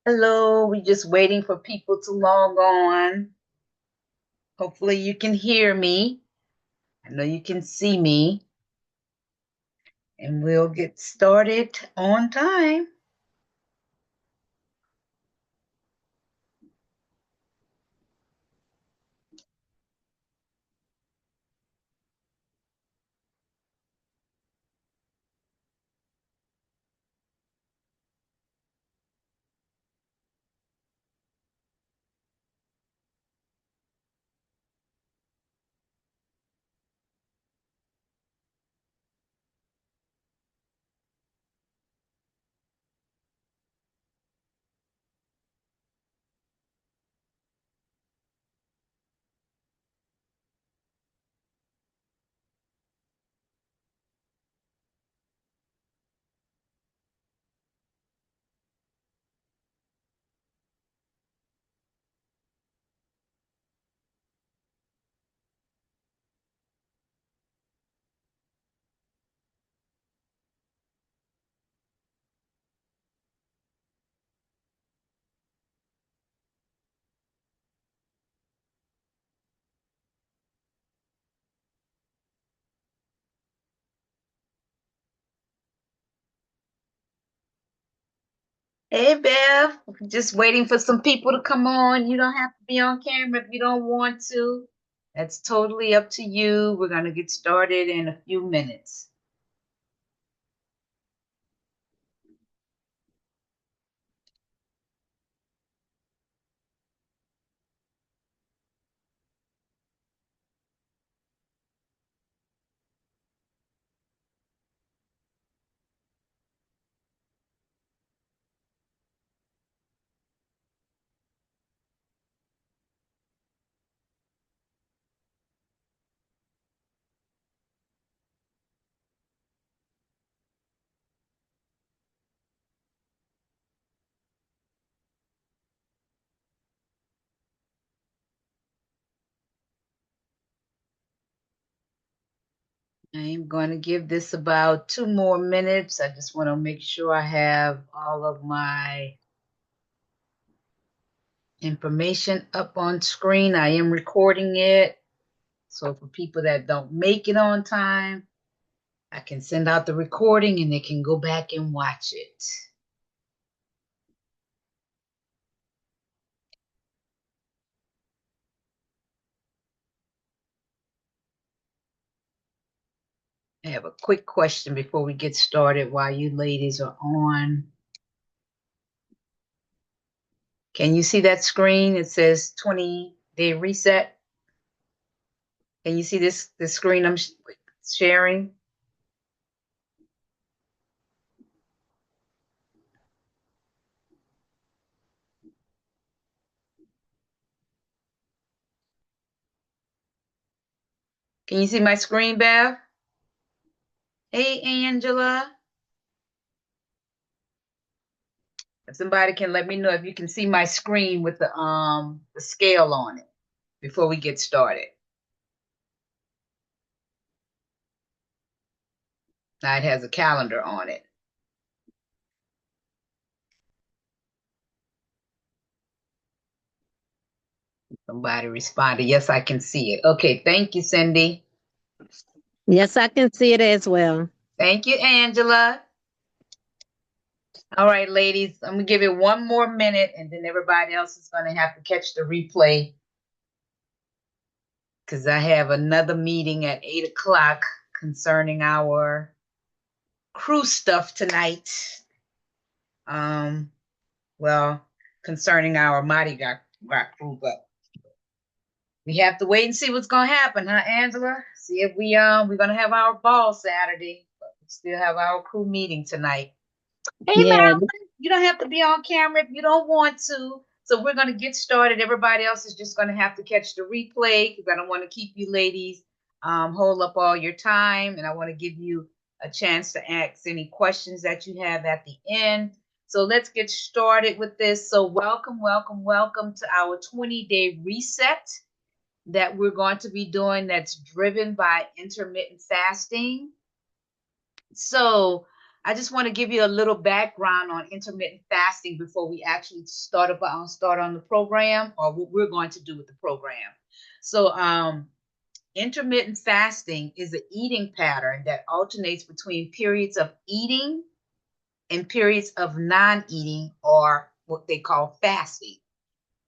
Hello, we're just waiting for people to log on. Hopefully, you can hear me. I know you can see me, and we'll get started on time. Hey, Bev, just waiting for some people to come on. You don't have to be on camera if you don't want to. That's totally up to you. We're going to get started in a few minutes. I'm going to give this about 2 more minutes. I just want to make sure I have all of my information up on screen. I am recording it. So for people that don't make it on time, I can send out the recording and they can go back and watch it. I have a quick question before we get started while you ladies are on. Can you see that screen? It says 20-day reset. Can you see this screen I'm sharing? Can you see my screen, Bev? Hey, Angela. If somebody can let me know if you can see my screen with the scale on it before we get started. Now it has a calendar on it. Somebody responded, yes, I can see it. Okay, thank you, Cindy. Yes, I can see it as well. Thank you, Angela. All right, ladies, I'm gonna give it 1 more minute and then everybody else is gonna have to catch the replay because I have another meeting at 8 o'clock concerning our crew stuff tonight. Um, well, concerning our Mardi Gras crew, but we have to wait and see what's gonna happen, huh, Angela? See if we're gonna have our ball Saturday, but we still have our crew meeting tonight. Hey, Yeah, Marilyn, you don't have to be on camera if you don't want to. So we're gonna get started. Everybody else is just gonna have to catch the replay because I don't want to keep you ladies hold up all your time, and I want to give you a chance to ask any questions that you have at the end. So let's get started with this. So welcome, welcome, welcome to our 20-day reset that we're going to be doing that's driven by intermittent fasting. So I just want to give you a little background on intermittent fasting before we actually start on the program, or what we're going to do with the program. So, intermittent fasting is an eating pattern that alternates between periods of eating and periods of non-eating, or what they call fasting.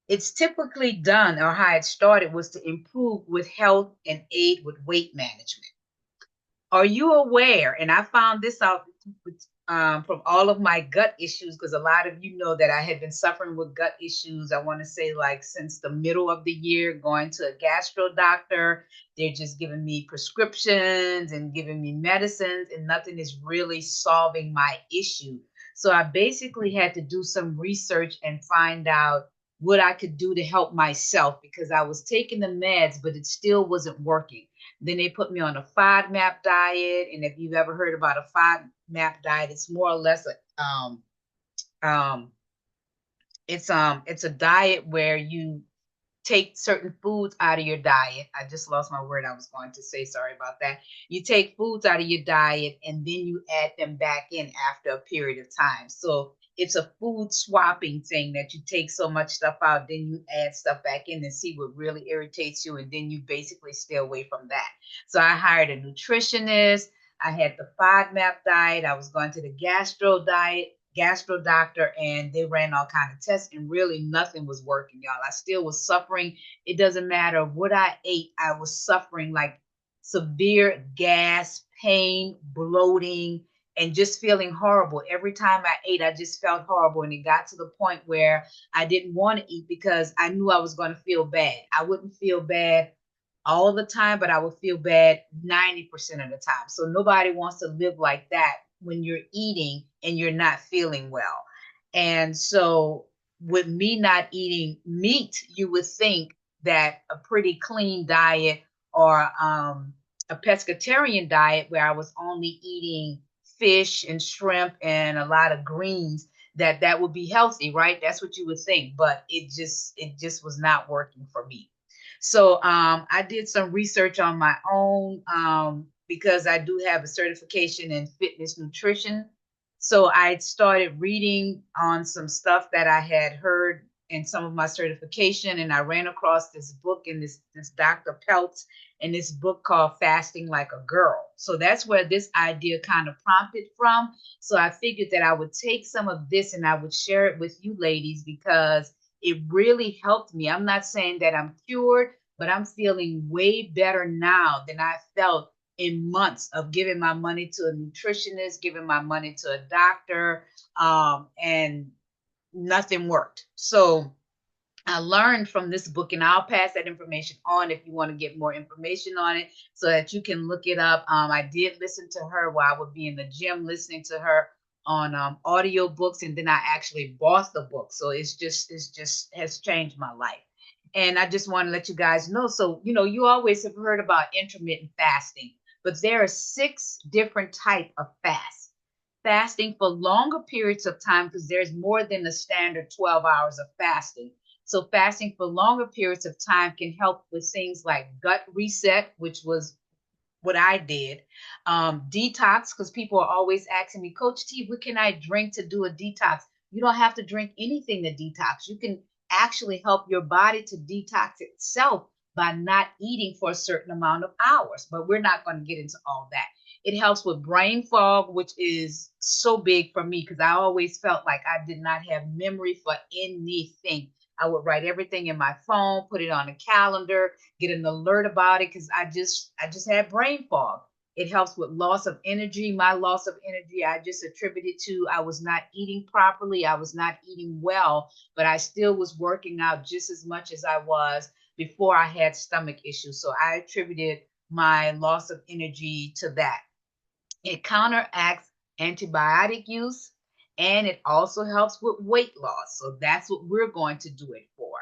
It's typically done, or how it started was to improve with health and aid with weight management. Are you aware? And I found this out from all of my gut issues, because a lot of you know that I had been suffering with gut issues. I want to say, like, since the middle of the year, going to a gastro doctor. They're just giving me prescriptions and giving me medicines, and nothing is really solving my issue. So I basically had to do some research and find out what I could do to help myself, because I was taking the meds, but it still wasn't working. Then they put me on a FODMAP diet. And if you've ever heard about a FODMAP diet, it's more or less um, it's a diet where you take certain foods out of your diet. I just lost my word I was going to say. Sorry about that. You take foods out of your diet and then you add them back in after a period of time. So it's a food swapping thing, that you take so much stuff out, then you add stuff back in and see what really irritates you. And then you basically stay away from that. So I hired a nutritionist. I had the FODMAP diet. I was going to the gastro doctor, and they ran all kind of tests, and really nothing was working, y'all. I still was suffering. It doesn't matter what I ate, I was suffering like severe gas, pain, bloating, and just feeling horrible. Every time I ate, I just felt horrible. And it got to the point where I didn't want to eat, because I knew I was going to feel bad. I wouldn't feel bad all the time, but I would feel bad 90% of the time. So nobody wants to live like that when you're eating and you're not feeling well. And so, with me not eating meat, you would think that a pretty clean diet, or a pescatarian diet where I was only eating fish and shrimp and a lot of greens, that would be healthy, right? That's what you would think, but it just was not working for me. So I did some research on my own, because I do have a certification in fitness nutrition. So I started reading on some stuff that I had heard in some of my certification, and I ran across this book, and this Dr. Peltz, and this book called Fasting Like a Girl. So that's where this idea kind of prompted from. So I figured that I would take some of this and I would share it with you ladies, because it really helped me. I'm not saying that I'm cured, but I'm feeling way better now than I felt in months of giving my money to a nutritionist, giving my money to a doctor, and nothing worked. So I learned from this book, and I'll pass that information on if you want to get more information on it, so that you can look it up. I did listen to her while I would be in the gym, listening to her on audio books, and then I actually bought the book. So it's just has changed my life. And I just want to let you guys know. So, you always have heard about intermittent fasting, but there are 6 different type of fasts. Fasting for longer periods of time, because there's more than the standard 12 hours of fasting. So fasting for longer periods of time can help with things like gut reset, which was what I did. Detox, because people are always asking me, Coach T, what can I drink to do a detox? You don't have to drink anything to detox. You can actually help your body to detox itself by not eating for a certain amount of hours. But we're not going to get into all that. It helps with brain fog, which is so big for me, because I always felt like I did not have memory for anything. I would write everything in my phone, put it on a calendar, get an alert about it, because I just had brain fog. It helps with loss of energy. My loss of energy, I just attributed to I was not eating properly. I was not eating well, but I still was working out just as much as I was before I had stomach issues. So I attributed my loss of energy to that. It counteracts antibiotic use, and it also helps with weight loss. So that's what we're going to do it for.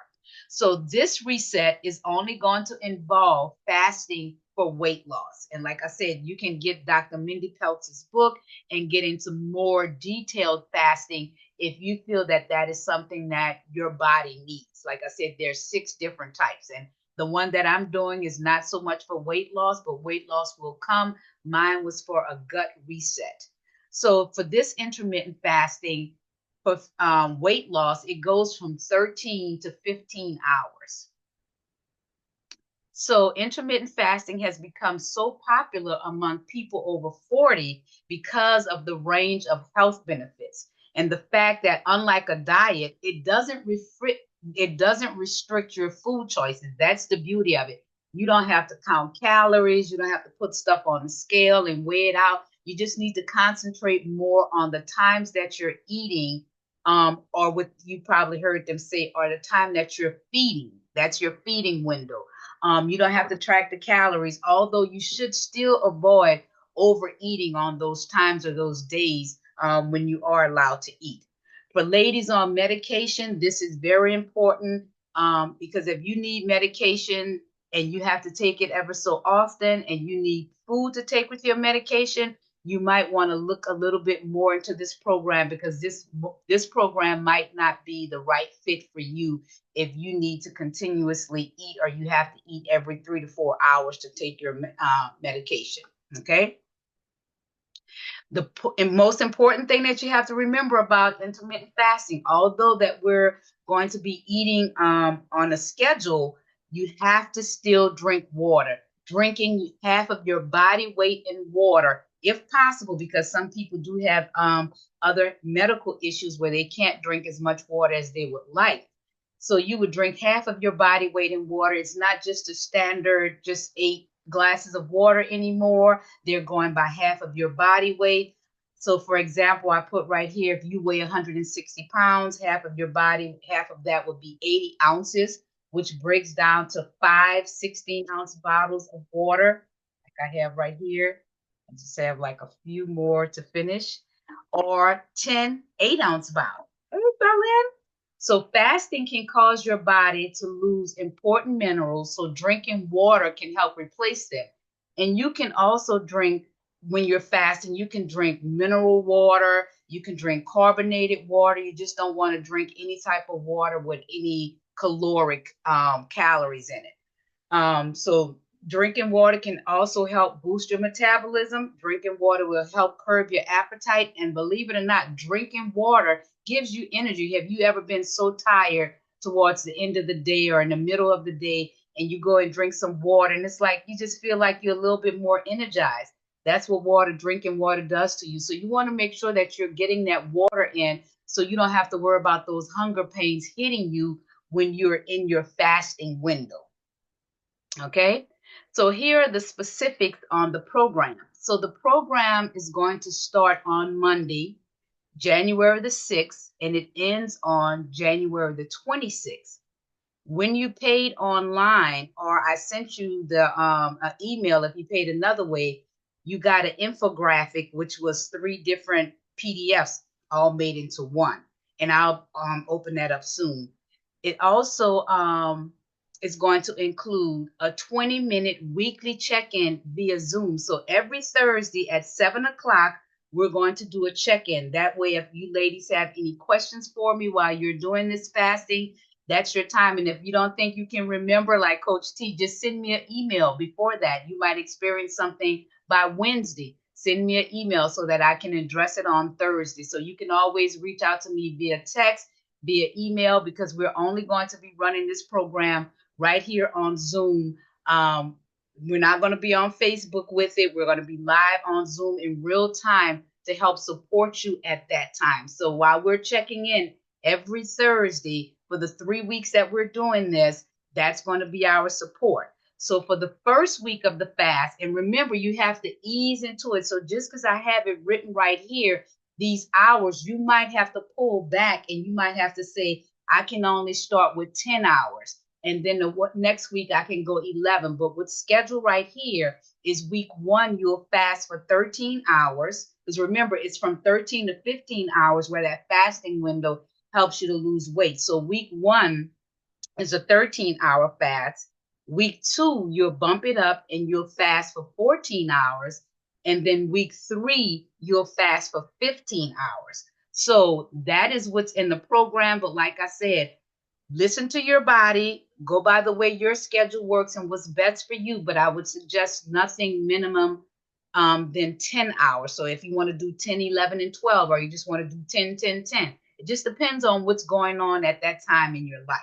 So this reset is only going to involve fasting for weight loss. And like I said, you can get Dr. Mindy Peltz's book and get into more detailed fasting if you feel that that is something that your body needs. Like I said, there's 6 different types. And the one that I'm doing is not so much for weight loss, but weight loss will come. Mine was for a gut reset. So for this intermittent fasting, for weight loss, it goes from 13 to 15 hours. So intermittent fasting has become so popular among people over 40 because of the range of health benefits and the fact that unlike a diet, it doesn't restrict your food choices. That's the beauty of it. You don't have to count calories, you don't have to put stuff on the scale and weigh it out. You just need to concentrate more on the times that you're eating, or what you probably heard them say, or the time that you're feeding. That's your feeding window. You don't have to track the calories, although you should still avoid overeating on those times or those days when you are allowed to eat. For ladies on medication, this is very important, because if you need medication and you have to take it ever so often and you need food to take with your medication, you might want to look a little bit more into this program, because this program might not be the right fit for you if you need to continuously eat, or you have to eat every 3 to 4 hours to take your medication. Okay. The most important thing that you have to remember about intermittent fasting, although that we're going to be eating on a schedule, you have to still drink water. Drinking half of your body weight in water, if possible, because some people do have other medical issues where they can't drink as much water as they would like. So you would drink half of your body weight in water. It's not just a standard, just 8 glasses of water anymore. They're going by half of your body weight. So for example, I put right here, if you weigh 160 pounds, half of your body, half of that would be 80 ounces, which breaks down to 5 16-ounce bottles of water, like I have right here. I just have like a few more to finish, or 10 8-ounce bottles. Hey, Berlin. So fasting can cause your body to lose important minerals, so drinking water can help replace them. And you can also drink, when you're fasting, you can drink mineral water, you can drink carbonated water. You just don't want to drink any type of water with any caloric calories in it. So drinking water can also help boost your metabolism. Drinking water will help curb your appetite. And believe it or not, drinking water gives you energy. Have you ever been so tired towards the end of the day or in the middle of the day, and you go and drink some water, and it's like you just feel like you're a little bit more energized? That's what drinking water does to you. So you want to make sure that you're getting that water in, so you don't have to worry about those hunger pains hitting you when you're in your fasting window. Okay, so here are the specifics on the program. So the program is going to start on Monday, January the 6th, and it ends on January the 26th. When you paid online, or I sent you the email, if you paid another way, you got an infographic, which was 3 different PDFs all made into one. And I'll open that up soon. It also is going to include a 20-minute weekly check-in via Zoom. So every Thursday at 7 o'clock, we're going to do a check-in. That way, if you ladies have any questions for me while you're doing this fasting, that's your time. And if you don't think you can remember, like Coach T, just send me an email before that. You might experience something by Wednesday. Send me an email so that I can address it on Thursday. So you can always reach out to me via text, via email, because we're only going to be running this program right here on Zoom. We're not going to be on Facebook with it. We're going to be live on Zoom in real time to help support you at that time. So while we're checking in every Thursday for the 3 weeks that we're doing this, that's going to be our support. So for the first week of the fast, and remember, you have to ease into it. So just because I have it written right here, these hours, you might have to pull back, and you might have to say, I can only start with 10 hours. And then next week I can go 11. But what's scheduled right here is week 1, you'll fast for 13 hours. Because remember, it's from 13 to 15 hours where that fasting window helps you to lose weight. So week 1 is a 13-hour fast. Week 2, you'll bump it up and you'll fast for 14 hours. And then week 3, you'll fast for 15 hours. So that is what's in the program. But like I said, listen to your body, go by the way your schedule works and what's best for you. But I would suggest nothing minimum then 10 hours. So if you want to do 10, 11, and 12, or you just want to do 10, 10, 10, it just depends on what's going on at that time in your life.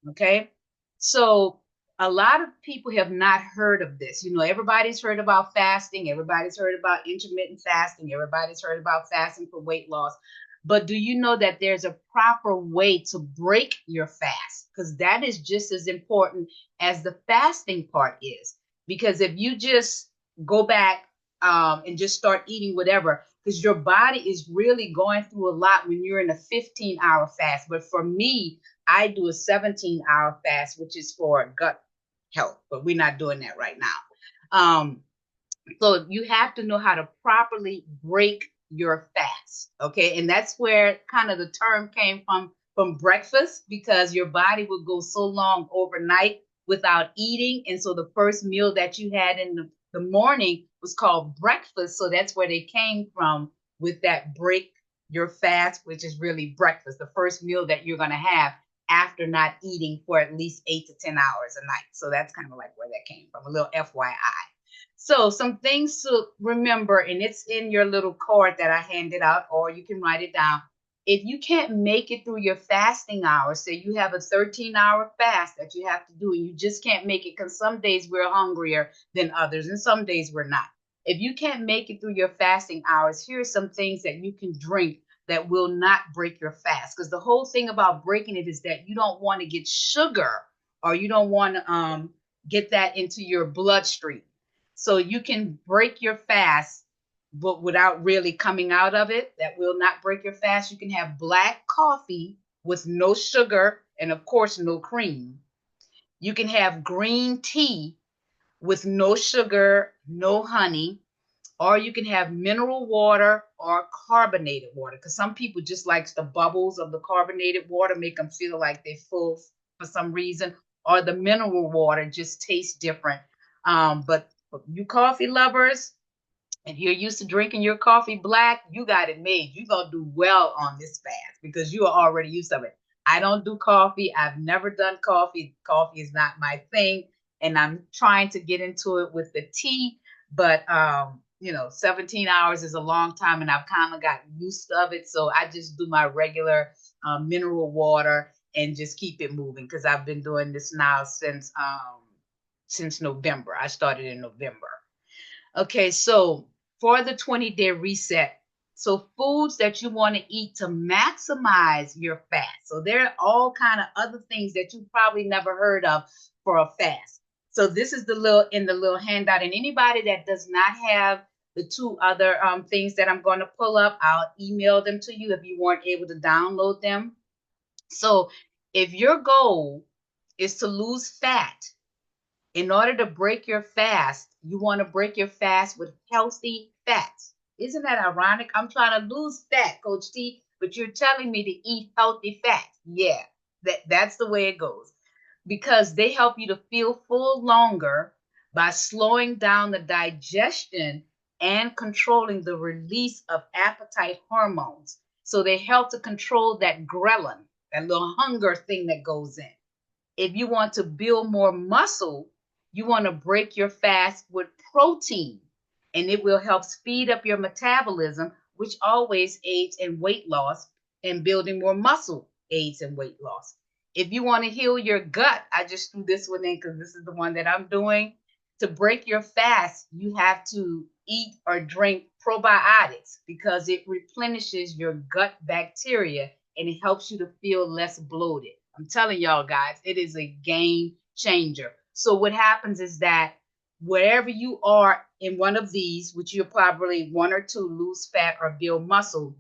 Okay. So a lot of people have not heard of this. You know, everybody's heard about fasting, everybody's heard about intermittent fasting, everybody's heard about fasting for weight loss. But do you know that there's a proper way to break your fast? Because that is just as important as the fasting part is. Because if you just go back and just start eating whatever, because your body is really going through a lot when you're in a 15-hour fast. But for me, I do a 17-hour fast, which is for gut health, but we're not doing that right now. So you have to know how to properly break your fast. Okay. And that's where kind of the term came from breakfast, because your body would go so long overnight without eating. And so the first meal that you had in the morning was called breakfast. So that's where they came from with that break your fast, which is really breakfast, the first meal that you're going to have after not eating for at least 8 to 10 hours a night. So that's kind of like where that came from, a little FYI. So some things to remember, and it's in your little card that I handed out, or you can write it down. If you can't make it through your fasting hours, say you have a 13-hour fast that you have to do, and you just can't make it, because some days we're hungrier than others, and some days we're not. If you can't make it through your fasting hours, here are some things that you can drink that will not break your fast. Because the whole thing about breaking it is that you don't want to get sugar, or you don't want to get that into your bloodstream. So you can break your fast, but without really coming out of it. That will not break your fast. You can have black coffee with no sugar and, of course, no cream. You can have green tea with no sugar, no honey, or you can have mineral water or carbonated water, because some people just likes the bubbles of the carbonated water, make them feel like they're full for some reason, or the mineral water just tastes different. But you coffee lovers, if you're used to drinking your coffee black, you got it made. You're going to do well on this fast because you are already used to it. I don't do coffee. I've never done coffee. Coffee is not my thing. And I'm trying to get into it with the tea. But, 17 hours is a long time, and I've kind of gotten used of it. So I just do my regular mineral water and just keep it moving, because I've been doing this now since November. I started in November. Okay, so for the 20-day reset, so foods that you want to eat to maximize your fast. So there are all kind of other things that you probably never heard of for a fast. So this is the little handout, and anybody that does not have the two other things that I'm going to pull up, I'll email them to you if you weren't able to download them. So if your goal is to lose fat, in order to break your fast, you want to break your fast with healthy fats. Isn't that ironic? I'm trying to lose fat, Coach T, but you're telling me to eat healthy fats. Yeah, that's the way it goes. Because they help you to feel full longer by slowing down the digestion and controlling the release of appetite hormones. So they help to control that ghrelin, that little hunger thing that goes in. If you want to build more muscle, you want to break your fast with protein, and it will help speed up your metabolism, which always aids in weight loss, and building more muscle aids in weight loss. If you want to heal your gut, I just threw this one in because this is the one that I'm doing. To break your fast, you have to eat or drink probiotics, because it replenishes your gut bacteria and it helps you to feel less bloated. I'm telling y'all guys, it is a game changer. So what happens is that wherever you are in one of these, which you're probably one or two, lose fat or build muscle,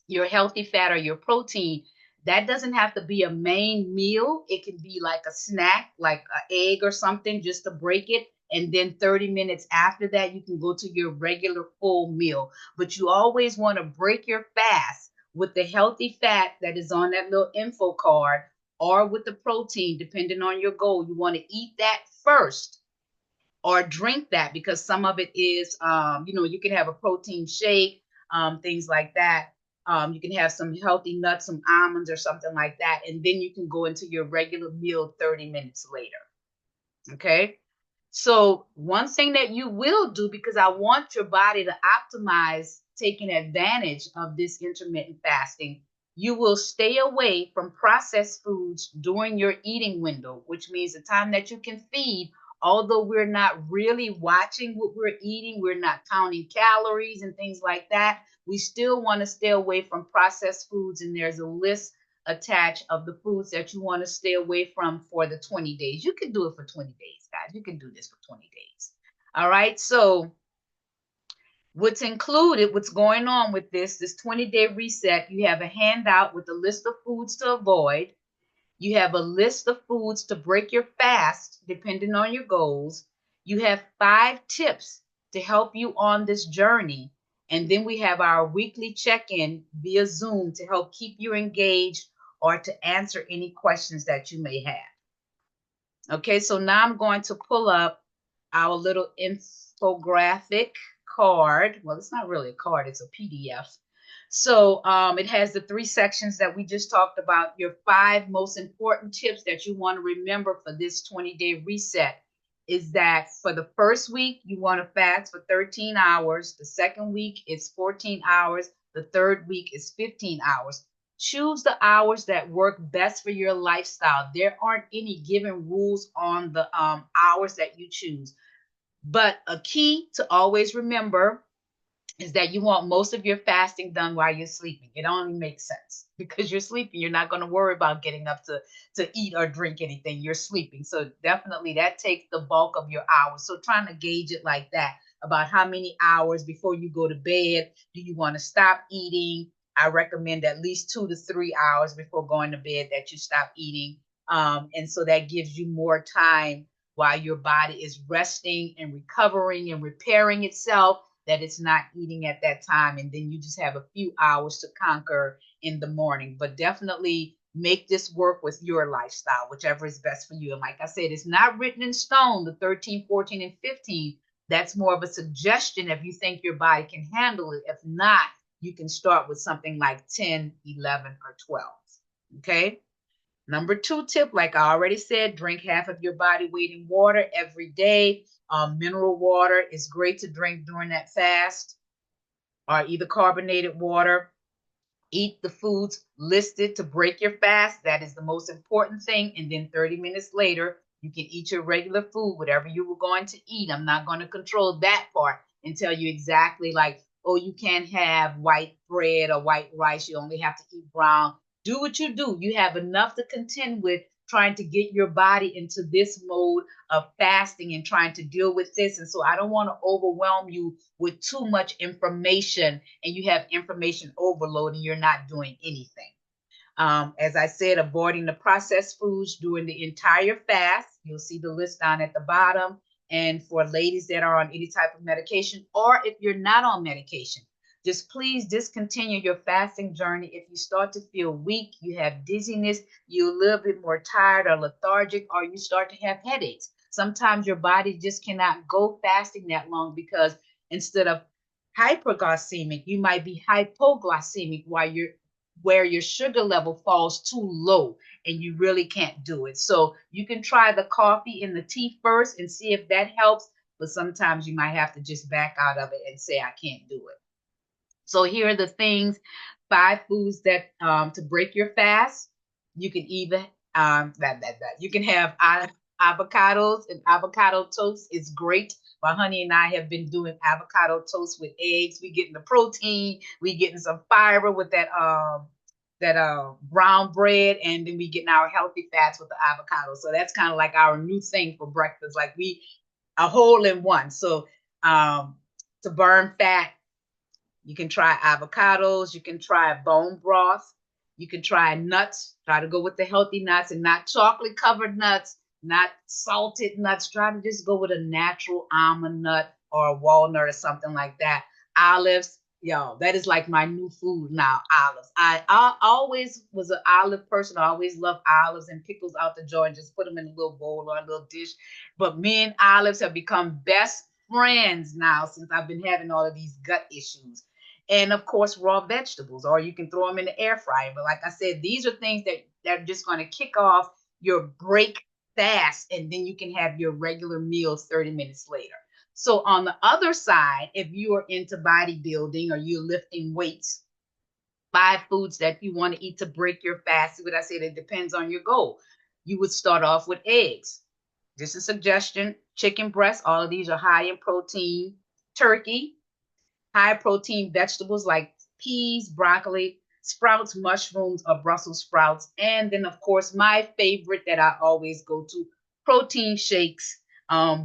your healthy fat or your protein, that doesn't have to be a main meal. It can be like a snack, like an egg or something, just to break it. And then 30 minutes after that, you can go to your regular full meal. But you always want to break your fast with the healthy fat that is on that little info card, or with the protein, depending on your goal. You want to eat that first or drink that, because some of it is, you can have a protein shake, things like that. You can have some healthy nuts, some almonds or something like that. And then you can go into your regular meal 30 minutes later. Okay. So one thing that you will do, because I want your body to optimize taking advantage of this intermittent fasting, you will stay away from processed foods during your eating window, which means the time that you can feed. Although we're not really watching what we're eating, we're not counting calories and things like that, we still want to stay away from processed foods. And there's a list attached of the foods that you want to stay away from for the 20 days. You can do it for 20 days, guys. You can do this for 20 days. All right. So what's included, what's going on with this 20-day reset, you have a handout with a list of foods to avoid. You have a list of foods to break your fast, depending on your goals. You have 5 tips to help you on this journey. And then we have our weekly check-in via Zoom to help keep you engaged or to answer any questions that you may have. Okay, so now I'm going to pull up our little infographic card. Well, it's not really a card, it's a PDF. So it has the 3 sections that we just talked about, your 5 most important tips that you want to remember for this 20-day reset. Is that for the first week, you want to fast for 13 hours. The second week is 14 hours. The third week is 15 hours. Choose the hours that work best for your lifestyle. There aren't any given rules on the hours that you choose. But a key to always remember is that you want most of your fasting done while you're sleeping. It only makes sense because you're sleeping. You're not going to worry about getting up to eat or drink anything. You're sleeping. So definitely that takes the bulk of your hours. So trying to gauge it like that, about how many hours before you go to bed do you want to stop eating. I recommend at least 2 to 3 hours before going to bed that you stop eating. And so that gives you more time while your body is resting and recovering and repairing itself, that it's not eating at that time. And then you just have a few hours to conquer in the morning. But definitely make this work with your lifestyle, whichever is best for you. And like I said, it's not written in stone, the 13, 14, and 15. That's more of a suggestion if you think your body can handle it. If not, you can start with something like 10, 11, or 12. Okay. Number 2 tip, like I already said, drink half of your body weight in water every day. Mineral water is great to drink during that fast, or either carbonated water. Eat the foods listed to break your fast. That is the most important thing. And then 30 minutes later, you can eat your regular food, whatever you were going to eat. I'm not going to control that part and tell you exactly like, oh, you can't have white bread or white rice. You only have to eat brown. Do what you do. You have enough to contend with trying to get your body into this mode of fasting and trying to deal with this. And so I don't want to overwhelm you with too much information and you have information overload and you're not doing anything. As I said, avoiding the processed foods during the entire fast. You'll see the list down at the bottom. And for ladies that are on any type of medication, or if you're not on medication, just please discontinue your fasting journey if you start to feel weak, you have dizziness, you're a little bit more tired or lethargic, or you start to have headaches. Sometimes your body just cannot go fasting that long because instead of hyperglycemic, you might be hypoglycemic while you're where your sugar level falls too low and you really can't do it. So you can try the coffee and the tea first and see if that helps, but sometimes you might have to just back out of it and say, I can't do it. So here are the things, 5 foods that to break your fast. You can either you can have avocados, and avocado toast is great. My honey and I have been doing avocado toast with eggs. We getting the protein, we getting some fiber with that brown bread, and then we getting our healthy fats with the avocado. So that's kind of like our new thing for breakfast. Like we a whole in one. So to burn fat, you can try avocados, you can try bone broth, you can try nuts. Try to go with the healthy nuts and not chocolate covered nuts, not salted nuts. Try to just go with a natural almond nut or a walnut or something like that. Olives, yo, that is like my new food now, olives. I always was an olive person. I always loved olives and pickles out the jar and just put them in a little bowl or a little dish. But me and olives have become best friends now since I've been having all of these gut issues. And of course, raw vegetables, or you can throw them in the air fryer. But like I said, these are things that are just going to kick off your break fast, and then you can have your regular meals 30 minutes later. So on the other side, if you are into bodybuilding or you're lifting weights, 5 foods that you want to eat to break your fast. See what I said? It depends on your goal. You would start off with eggs. Just a suggestion. Chicken breast, all of these are high in protein. Turkey, high protein vegetables like peas, broccoli, sprouts, mushrooms, or Brussels sprouts. And then, of course, my favorite that I always go to, protein shakes,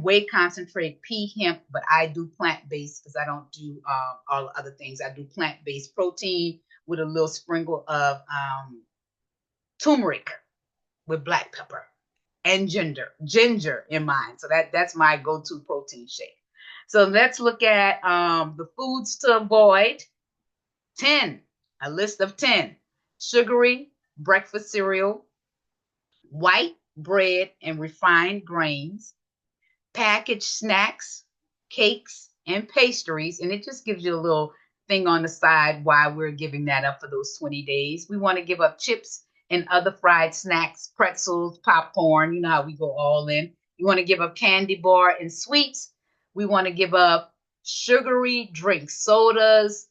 whey concentrate, pea hemp, but I do plant-based because I don't do all the other things. I do plant-based protein with a little sprinkle of turmeric with black pepper and ginger in mine. So that's my go-to protein shake. So let's look at the foods to avoid. 10, a list of 10. Sugary breakfast cereal, white bread and refined grains, packaged snacks, cakes, and pastries. And it just gives you a little thing on the side why we're giving that up for those 20 days. We want to give up chips and other fried snacks, pretzels, popcorn. You know how we go all in. You want to give up candy bar and sweets. We want to give up sugary drinks, sodas,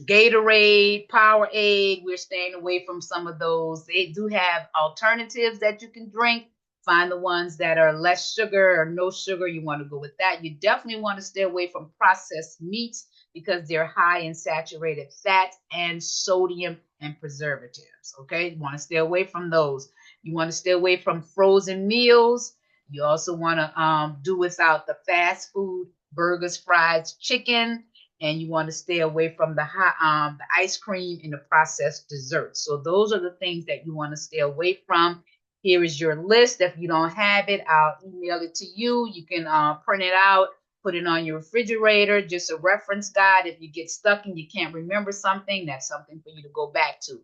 Gatorade, Powerade. We're staying away from some of those. They do have alternatives that you can drink. Find the ones that are less sugar or no sugar. You want to go with that. You definitely want to stay away from processed meats because they're high in saturated fat and sodium and preservatives. Okay, you want to stay away from those. You want to stay away from frozen meals. You also want to do without the fast food, burgers, fries, chicken, and you want to stay away from the ice cream and the processed desserts. So those are the things that you want to stay away from. Here is your list. If you don't have it, I'll email it to you. You can print it out, put it on your refrigerator, just a reference guide. If you get stuck and you can't remember something, that's something for you to go back to.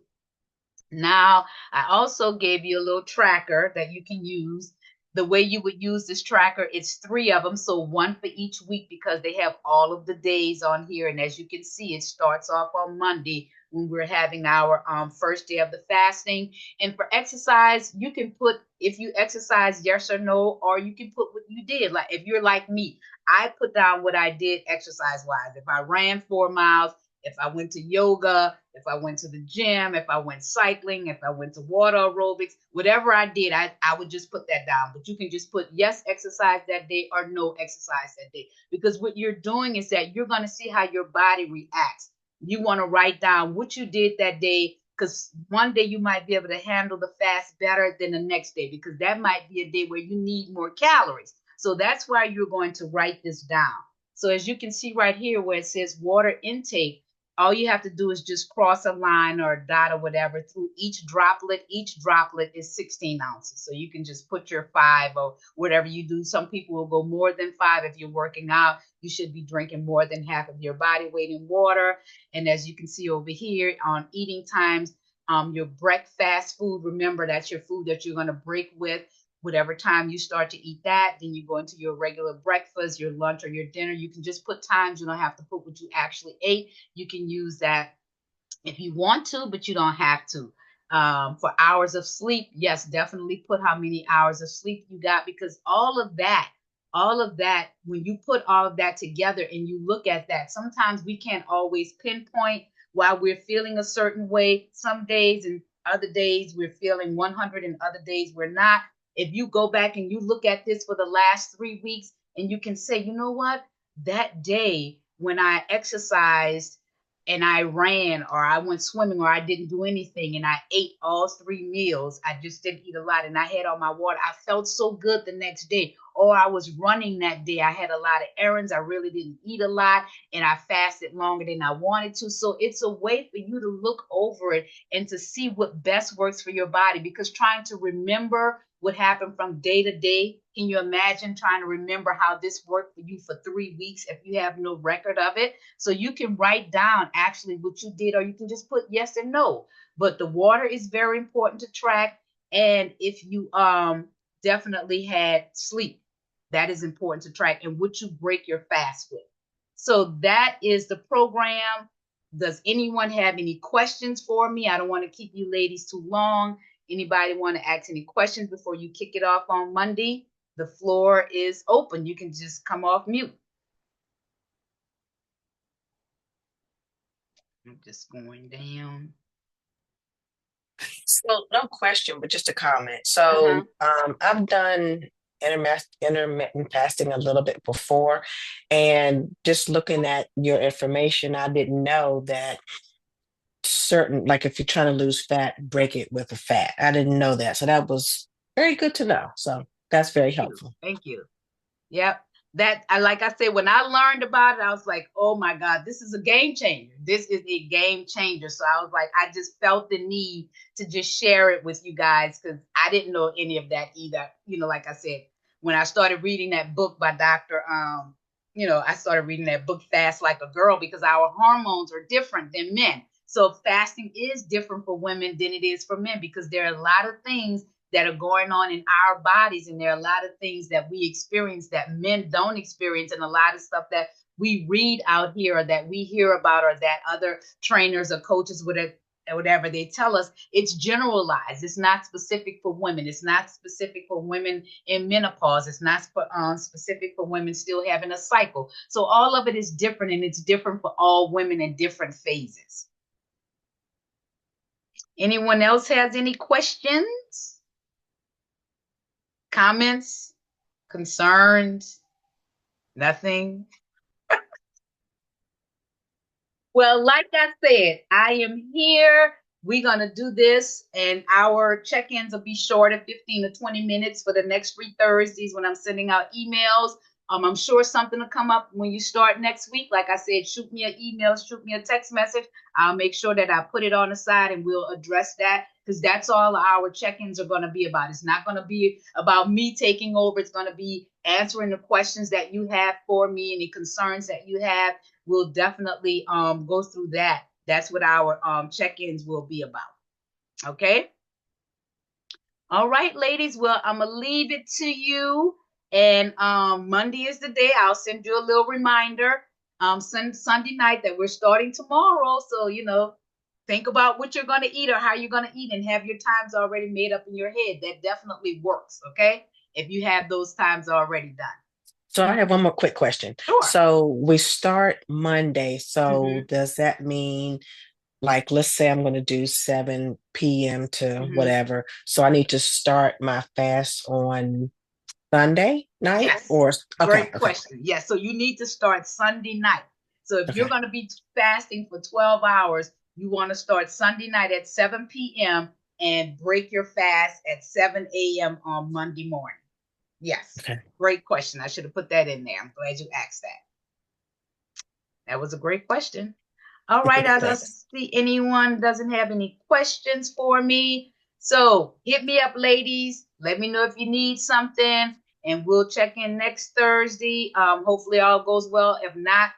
Now, I also gave you a little tracker that you can use. The way you would use this tracker, it's 3 of them, so one for each week because they have all of the days on here. And as you can see, it starts off on Monday when we're having our first day of the fasting. And for exercise, you can put if you exercise, yes or no, or you can put what you did. Like if you're like me, I put down what I did exercise-wise. If I ran 4 miles, if I went to yoga, if I went to the gym, if I went cycling, if I went to water aerobics, whatever I did, I would just put that down. But you can just put yes, exercise that day or no exercise that day. Because what you're doing is that you're going to see how your body reacts. You want to write down what you did that day because one day you might be able to handle the fast better than the next day because that might be a day where you need more calories. So that's why you're going to write this down. So as you can see right here where it says water intake, all you have to do is just cross a line or a dot or whatever through each droplet. Each droplet is 16 ounces. So you can just put your 5 or whatever you do. Some people will go more than 5. If you're working out, you should be drinking more than half of your body weight in water. And as you can see over here on eating times, your breakfast food, remember that's your food that you're going to break with. Whatever time you start to eat that, then you go into your regular breakfast, your lunch, or your dinner. You can just put times. You don't have to put what you actually ate. You can use that if you want to, but you don't have to. For hours of sleep, yes, definitely put how many hours of sleep you got because all of that, when you put all of that together and you look at that, sometimes we can't always pinpoint why we're feeling a certain way. Some days and other days we're feeling 100 and other days we're not. If you go back and you look at this for the last 3 weeks and you can say, you know what, that day when I exercised and I ran or I went swimming or I didn't do anything and I ate all 3 meals, I just didn't eat a lot and I had all my water, I felt so good the next day. Or I was running that day, I had a lot of errands, I really didn't eat a lot and I fasted longer than I wanted to. So it's a way for you to look over it and to see what best works for your body because trying to remember what happened from day to day. Can you imagine trying to remember how this worked for you for 3 weeks if you have no record of it? So you can write down actually what you did, or you can just put yes and no. But the water is very important to track. And if you definitely had sleep, that is important to track and what you break your fast with. So that is the program. Does anyone have any questions for me? I don't want to keep you ladies too long. Anybody want to ask any questions before you kick it off on Monday? The floor is open. You can just come off mute. I'm just going down. So no question, but just a comment. So I've done intermittent fasting a little bit before, and just looking at your information, I didn't know that certain, like if you're trying to lose fat, break it with a fat. I didn't know that. So that was very good to know. So that's very helpful. Thank you. Yep. That like I said, when I learned about it, I was like, oh my God, this is a game changer. This is a game changer. So I was like, I just felt the need to just share it with you guys because I didn't know any of that either. You know, like I said, when I started reading that book by Dr. I started reading that book, Fast Like a Girl, because our hormones are different than men. So fasting is different for women than it is for men because there are a lot of things that are going on in our bodies. And there are a lot of things that we experience that men don't experience, and a lot of stuff that we read out here or that we hear about or that other trainers or coaches whatever they tell us, it's generalized. It's not specific for women. It's not specific for women in menopause. It's not specific for women still having a cycle. So all of it is different, and it's different for all women in different phases. Anyone else has any questions? Comments, concerns, nothing? Well, like I said, I am here. We're going to do this, and our check-ins will be short of 15 to 20 minutes for the next 3 Thursdays when I'm sending out emails. I'm sure something will come up when you start next week. Like I said, shoot me an email, shoot me a text message. I'll make sure that I put it on the side and we'll address that, because that's all our check-ins are going to be about. It's not going to be about me taking over. It's going to be answering the questions that you have for me, any concerns that you have. We'll definitely go through that. That's what our check-ins will be about. Okay? All right, ladies. Well, I'm going to leave it to you. And Monday is the day. I'll send you a little reminder Sunday night that we're starting tomorrow. So, think about what you're going to eat or how you're going to eat and have your times already made up in your head. That definitely works, okay? If you have those times already done. So I have one more quick question. Sure. So we start Monday. So does that mean, like, let's say I'm going to do 7 p.m. to whatever. So I need to start my fast on Sunday night? Yes. Or Great question. Yes. So you need to start Sunday night. So if you're going to be fasting for 12 hours, you want to start Sunday night at 7 p.m. and break your fast at 7 a.m. on Monday morning. Yes. Okay. Great question. I should have put that in there. I'm glad you asked that. That was a great question. All right. I don't see anyone doesn't have any questions for me. So hit me up, ladies. Let me know if you need something, and we'll check in next Thursday. Hopefully all goes well. If not,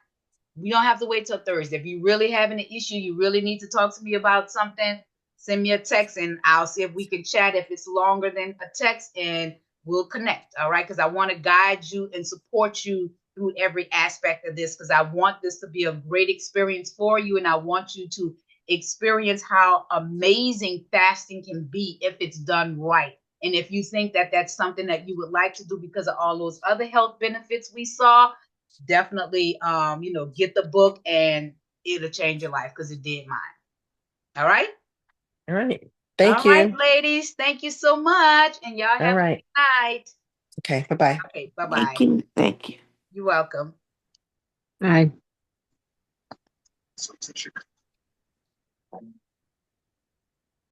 we don't have to wait till Thursday. If you really having an issue, you really need to talk to me about something, send me a text and I'll see if we can chat if it's longer than a text, and we'll connect. All right. Because I want to guide you and support you through every aspect of this, because I want this to be a great experience for you. And I want you to experience how amazing fasting can be if it's done right. And if you think that that's something that you would like to do because of all those other health benefits we saw, definitely, get the book and it'll change your life, because it did mine. All right. All right. Thank you. All right, ladies. Thank you so much. And y'all have a good night. Okay. Bye-bye. Okay. Bye-bye. Thank you. Thank you. You're welcome. Bye.